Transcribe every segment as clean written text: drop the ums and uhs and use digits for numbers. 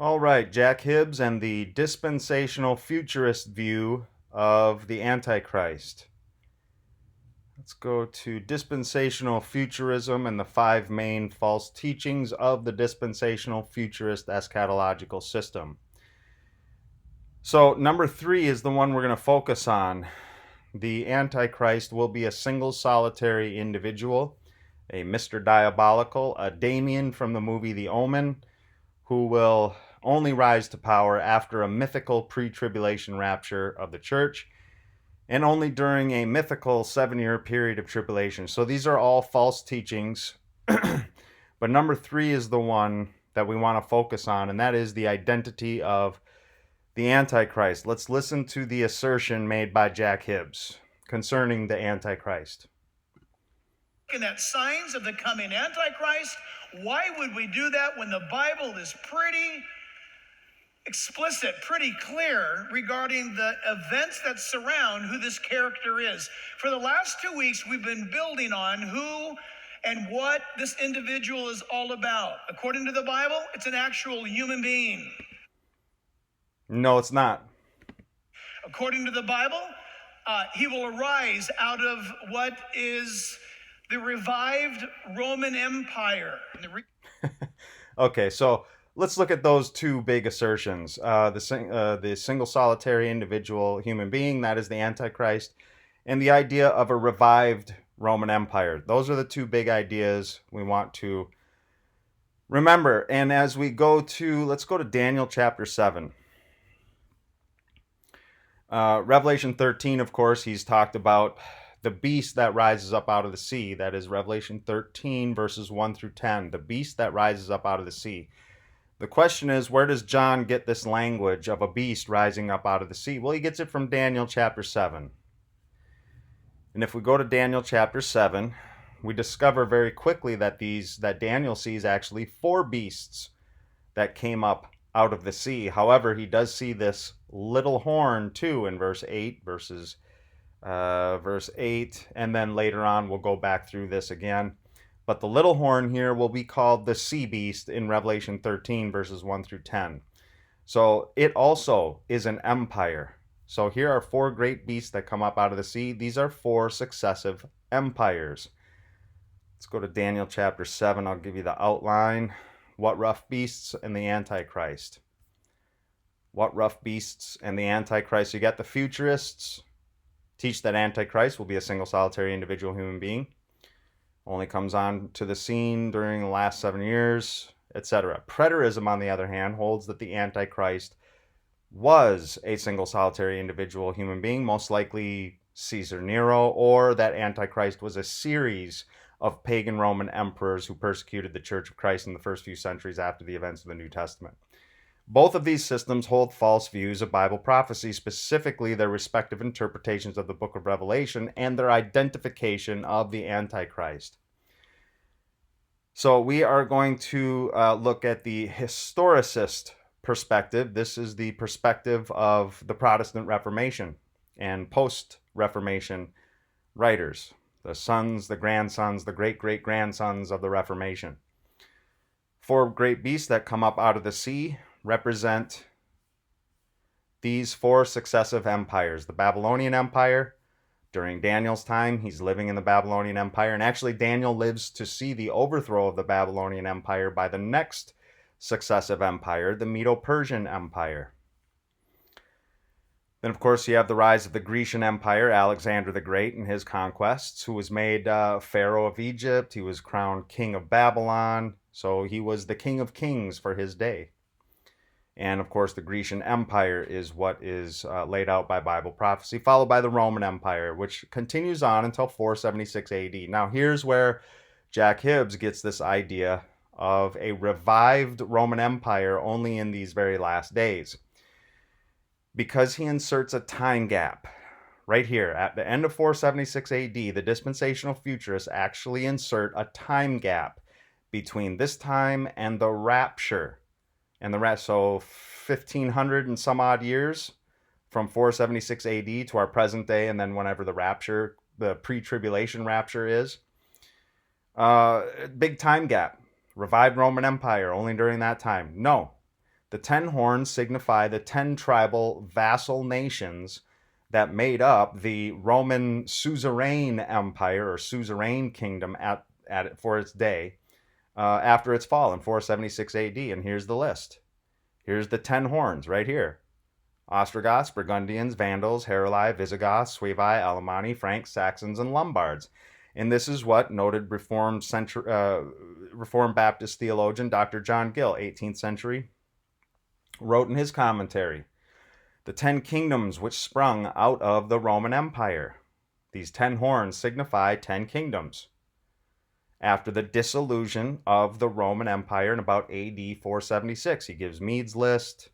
All right, Jack Hibbs and the dispensational futurist view of the Antichrist. Let's go to dispensational futurism and the five main false teachings of the dispensational futurist eschatological system. So, number 3 is the one we're going to focus on. The Antichrist will be a single solitary individual, a Mr. Diabolical, a Damien from the movie The Omen, who will only rise to power after a mythical pre-tribulation rapture of the church, and only during a mythical 7-year period of tribulation. So these are all false teachings. But number 3 is the one that we want to focus on, and that is the identity of the Antichrist. Let's listen to the assertion made by Jack Hibbs concerning the Antichrist. Looking at signs of the coming Antichrist, why would we do that when the Bible is pretty explicit, pretty clear regarding the events that surround who this character is? For the last 2 weeks, we've been building on who and what this individual is all about. According to the Bible, it's an actual human being. No, it's not. According to the Bible, he will arise out of what is the revived Roman Empire. Okay, so let's look at those two big assertions. The single solitary individual human being, that is the Antichrist, and the idea of a revived Roman Empire. Those are the two big ideas we want to remember. And as we go to, let's go to Daniel chapter 7. Revelation 13, of course, he's talked about the beast that rises up out of the sea. That is Revelation 13, verses 1 through 10. The beast that rises up out of the sea. The question is, where does John get this language of a beast rising up out of the sea? Well, he gets it from Daniel chapter 7. And if we go to Daniel chapter 7, we discover very quickly that Daniel sees actually 4 beasts that came up out of the sea. However, he does see this little horn too in verse 8, verse 8, and then later on we'll go back through this again. But the little horn here will be called the sea beast in Revelation 13, verses 1 through 10. So it also is an empire. So here are 4 great beasts that come up out of the sea. These are 4 successive empires. Let's go to Daniel chapter 7. I'll give you the outline. What rough beasts and the Antichrist. What rough beasts and the Antichrist. You got the futurists. Teach that Antichrist will be a single solitary individual human being. Only comes on to the scene during the last 7 years, etc. Preterism, on the other hand, holds that the Antichrist was a single solitary individual human being, most likely Caesar Nero, or that Antichrist was a series of pagan Roman emperors who persecuted the Church of Christ in the first few centuries after the events of the New Testament. Both of these systems hold false views of Bible prophecy, specifically their respective interpretations of the book of Revelation and their identification of the Antichrist. So we are going to look at the historicist perspective. This is the perspective of the Protestant Reformation and post-Reformation writers, the sons, the grandsons, the great-great-grandsons of the Reformation. 4 great beasts that come up out of the sea represent these 4 successive empires. The Babylonian Empire, during Daniel's time, he's living in the Babylonian Empire, and actually Daniel lives to see the overthrow of the Babylonian Empire by the next successive empire, the Medo-Persian Empire. Then, of course, you have the rise of the Grecian Empire, Alexander the Great and his conquests, who was made Pharaoh of Egypt. He was crowned king of Babylon, so he was the king of kings for his day. And, of course, the Grecian Empire is what is laid out by Bible prophecy, followed by the Roman Empire, which continues on until 476 AD. Now, here's where Jack Hibbs gets this idea of a revived Roman Empire only in these very last days, because he inserts a time gap right here. At the end of 476 AD, the dispensational futurists actually insert a time gap between this time and the rapture. And the rest, so 1500 and some odd years from 476 AD to our present day, and then whenever the rapture, the pre-tribulation rapture is. Big time gap. Revived Roman Empire only during that time. No. The 10 horns signify the 10 tribal vassal nations that made up the Roman suzerain empire or suzerain kingdom for its day after its fall in 476 AD. And here's the list. Here's the 10 horns right here. Ostrogoths, Burgundians, Vandals, Heruli, Visigoths, Suevi, Alemanni, Franks, Saxons, and Lombards. And this is what noted Reformed Baptist theologian Dr. John Gill, 18th century, wrote in his commentary. The 10 kingdoms which sprung out of the Roman Empire. These 10 horns signify 10 kingdoms. After the dissolution of the Roman Empire in about AD 476, he gives Mede's list.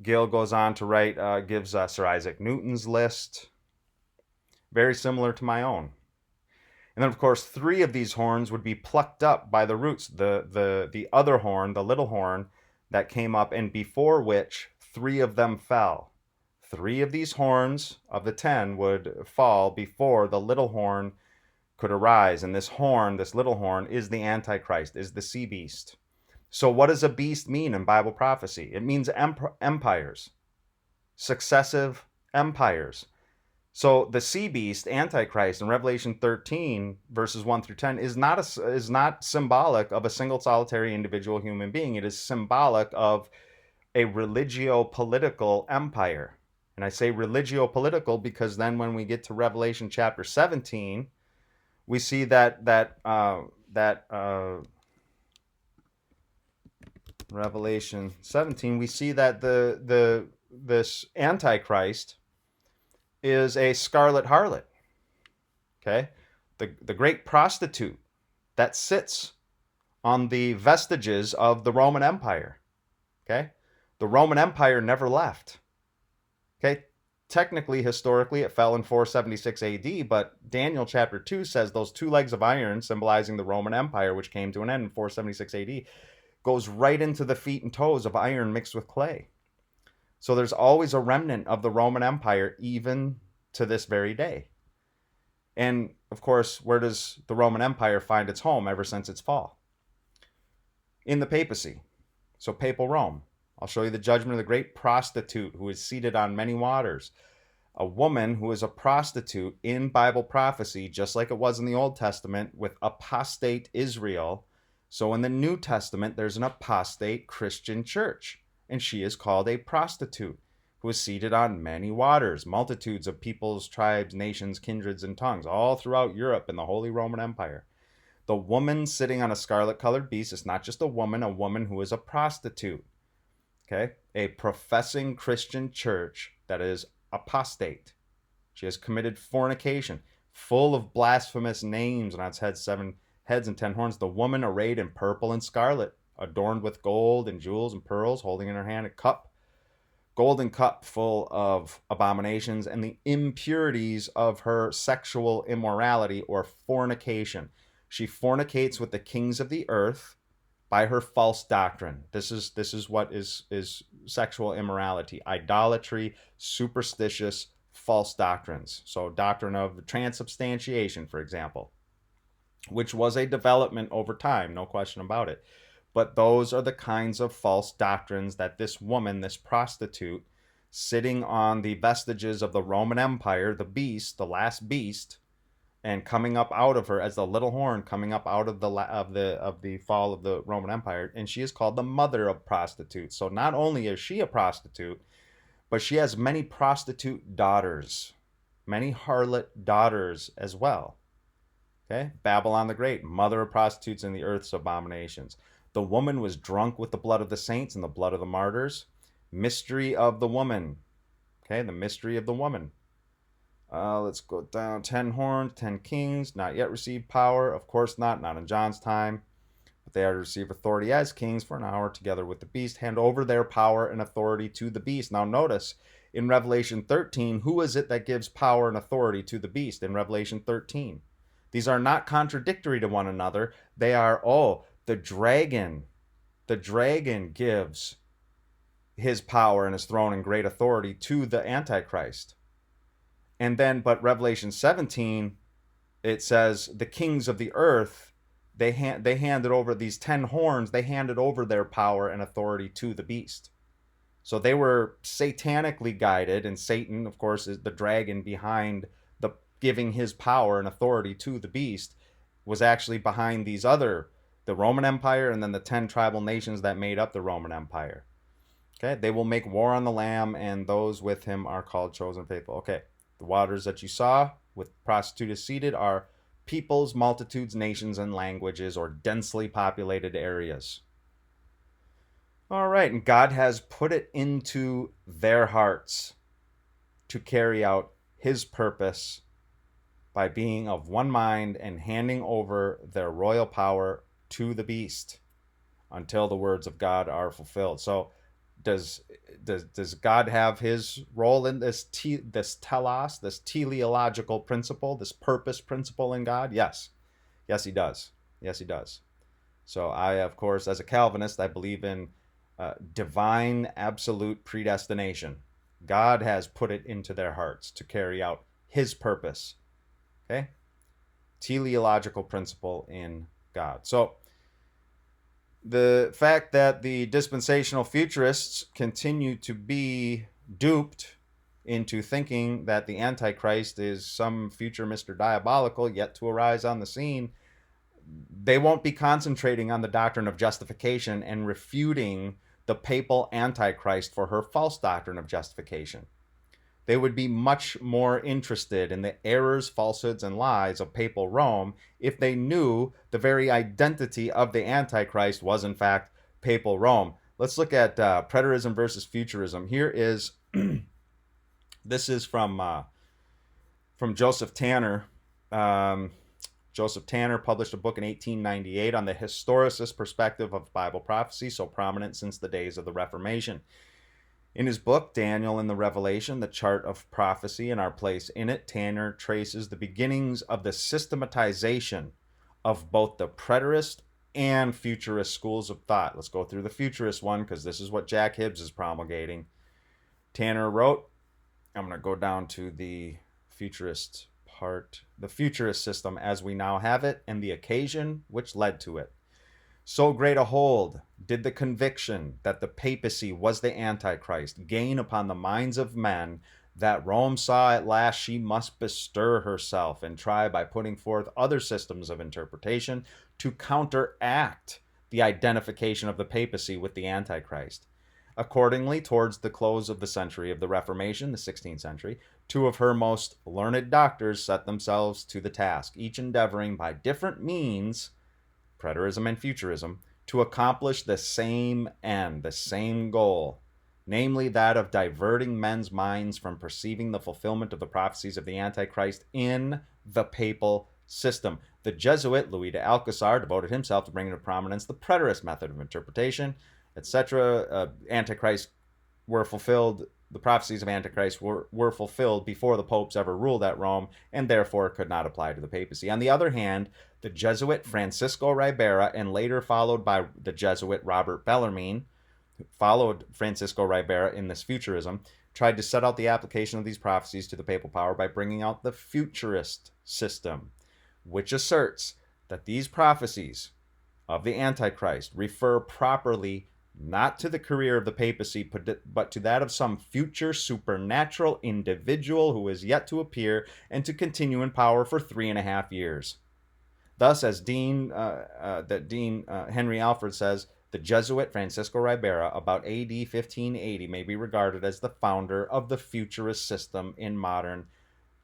Gill goes on to write, gives Sir Isaac Newton's list. Very similar to my own. And then, of course, 3 of these horns would be plucked up by the roots. The other horn, the little horn, that came up, and before which 3 of them fell. 3 of these horns of the 10 would fall before the little horn could arise. And this horn, this little horn, is the Antichrist, is the sea beast. So what does a beast mean in Bible prophecy? It means empires, successive empires. So the sea beast, Antichrist, in Revelation 13, verses 1 through 10, is not symbolic of a single solitary individual human being. It is symbolic of a religio-political empire. And I say religio-political because then when we get to Revelation chapter 17, we see Revelation 17, we see that this Antichrist is a scarlet harlot, okay? The great prostitute that sits on the vestiges of the Roman Empire, okay? The Roman Empire never left, okay? Technically, historically, it fell in 476 AD, but Daniel chapter 2 says those 2 legs of iron, symbolizing the Roman Empire, which came to an end in 476 AD, goes right into the feet and toes of iron mixed with clay. So there's always a remnant of the Roman Empire, even to this very day. And, of course, where does the Roman Empire find its home ever since its fall? In the papacy. So papal Rome. I'll show you the judgment of the great prostitute who is seated on many waters. A woman who is a prostitute in Bible prophecy, just like it was in the Old Testament with apostate Israel. So in the New Testament, there's an apostate Christian church, and she is called a prostitute who is seated on many waters, multitudes of peoples, tribes, nations, kindreds, and tongues, all throughout Europe and the Holy Roman Empire. The woman sitting on a scarlet-colored beast is not just a woman who is a prostitute. Okay? A professing Christian church that is apostate. She has committed fornication, full of blasphemous names, and on its head 7 heads and 10 horns. The woman arrayed in purple and scarlet, adorned with gold and jewels and pearls, holding in her hand a cup, golden cup full of abominations and the impurities of her sexual immorality or fornication. She fornicates with the kings of the earth by her false doctrine. This is what is sexual immorality, idolatry, superstitious, false doctrines. So doctrine of transubstantiation, for example, which was a development over time, no question about it. But those are the kinds of false doctrines that this woman, this prostitute, sitting on the vestiges of the Roman Empire, the beast, the last beast, and coming up out of her as the little horn coming up out of the fall of the Roman Empire, and she is called the mother of prostitutes. So not only is she a prostitute, but she has many prostitute daughters, many harlot daughters as well. Okay, Babylon the Great, mother of prostitutes and the earth's abominations. The woman was drunk with the blood of the saints and the blood of the martyrs. Mystery of the woman. Okay, the mystery of the woman. Let's go down. 10 horns, 10 kings, not yet received power. Of course not in John's time. But they are to receive authority as kings for an hour together with the beast. Hand over their power and authority to the beast. Now notice, in Revelation 13, who is it that gives power and authority to the beast in Revelation 13? These are not contradictory to one another. They are, the dragon. The dragon gives his power and his throne and great authority to the Antichrist. And then, but Revelation 17, it says the kings of the earth they handed over these 10 horns, they handed over their power and authority to the beast. So they were satanically guided, and Satan, of course, is the dragon behind the giving his power and authority to the beast, was actually behind these other, the Roman Empire, and then the 10 tribal nations that made up the Roman Empire. Okay, they will make war on the Lamb, and those with him are called chosen faithful. Okay, the waters that you saw with prostitutes seated are peoples, multitudes, nations, and languages, or densely populated areas. All right, and God has put it into their hearts to carry out his purpose by being of one mind and handing over their royal power to the beast until the words of God are fulfilled. So does God have his role in this telos, this teleological principle, this purpose principle in God? Yes. Yes, he does. Yes, he does. So I, of course, as a Calvinist, I believe in divine absolute predestination. God has put it into their hearts to carry out his purpose. Okay? Teleological principle in God. So the fact that the dispensational futurists continue to be duped into thinking that the Antichrist is some future Mr. Diabolical yet to arise on the scene, they won't be concentrating on the doctrine of justification and refuting the papal Antichrist for her false doctrine of justification. They would be much more interested in the errors, falsehoods, and lies of papal Rome if they knew the very identity of the Antichrist was in fact papal Rome. Let's look at Preterism versus Futurism. Here is, this is from Joseph Tanner. Joseph Tanner published a book in 1898 on the historicist perspective of Bible prophecy, so prominent since the days of the Reformation. In his book, Daniel and the Revelation, the Chart of Prophecy and Our Place in It, Tanner traces the beginnings of the systematization of both the preterist and futurist schools of thought. Let's go through the futurist one because this is what Jack Hibbs is promulgating. Tanner wrote, I'm going to go down to the futurist part, the futurist system as we now have it, and the occasion which led to it. So great a hold did the conviction that the papacy was the Antichrist gain upon the minds of men that Rome saw at last she must bestir herself and try by putting forth other systems of interpretation to counteract the identification of the papacy with the Antichrist. Accordingly, towards the close of the century of the Reformation, the 16th century, two of her most learned doctors set themselves to the task, each endeavoring by different means, Preterism and Futurism, to accomplish the same end, the same goal, namely that of diverting men's minds from perceiving the fulfillment of the prophecies of the Antichrist in the papal system. The Jesuit Louis de Alcazar devoted himself to bringing to prominence the preterist method of interpretation, etc. Antichrist were fulfilled, the prophecies of Antichrist were fulfilled before the popes ever ruled at Rome, and therefore could not apply to the papacy. On the other hand, the Jesuit Francisco Ribera, and later followed by the Jesuit Robert Bellarmine, who followed Francisco Ribera in this futurism, tried to set out the application of these prophecies to the papal power by bringing out the futurist system, which asserts that these prophecies of the Antichrist refer properly not to the career of the papacy, but to that of some future supernatural individual who is yet to appear and to continue in power for 3.5 years. Thus, as Dean Henry Alford says, the Jesuit Francisco Ribera, about AD 1580, may be regarded as the founder of the futurist system in modern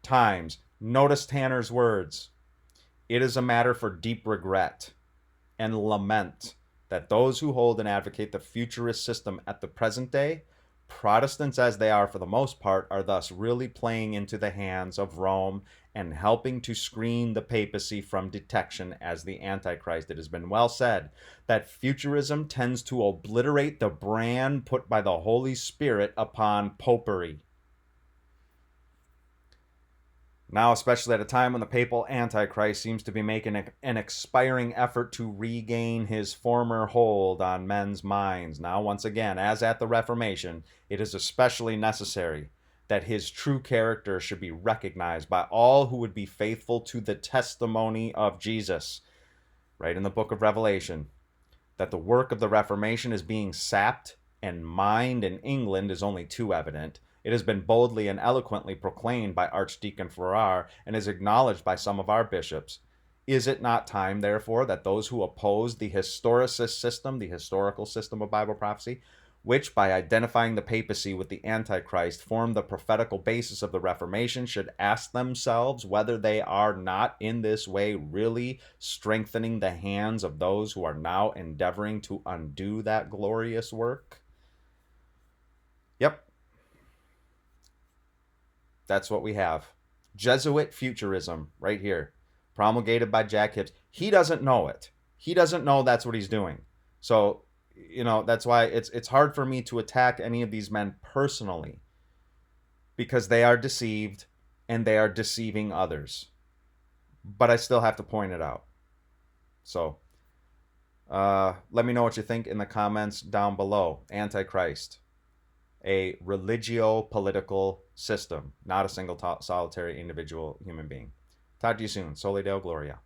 times. Notice Tanner's words. It is a matter for deep regret and lament that those who hold and advocate the futurist system at the present day, Protestants as they are for the most part, are thus really playing into the hands of Rome and helping to screen the papacy from detection as the Antichrist. It has been well said that futurism tends to obliterate the brand put by the Holy Spirit upon popery. Now, especially at a time when the papal Antichrist seems to be making an expiring effort to regain his former hold on men's minds. Now, once again, as at the Reformation, it is especially necessary that his true character should be recognized by all who would be faithful to the testimony of Jesus. right in the book of Revelation, that the work of the Reformation is being sapped and mined in England is only too evident. It has been boldly and eloquently proclaimed by Archdeacon Farrar and is acknowledged by some of our bishops. Is it not time, therefore, that those who oppose the historicist system, the historical system of Bible prophecy, which, by identifying the papacy with the Antichrist, form the prophetical basis of the Reformation, should ask themselves whether they are not in this way really strengthening the hands of those who are now endeavoring to undo that glorious work? Yep. That's what we have. Jesuit Futurism, right here, promulgated by Jack Hibbs. He doesn't know it. He doesn't know that's what he's doing. So, that's why it's hard for me to attack any of these men personally, because they are deceived and they are deceiving others. But I still have to point it out. So, let me know what you think in the comments down below. Antichrist, a religio-political system, not a single solitary individual human being. Talk to you soon. Soli Deo Gloria.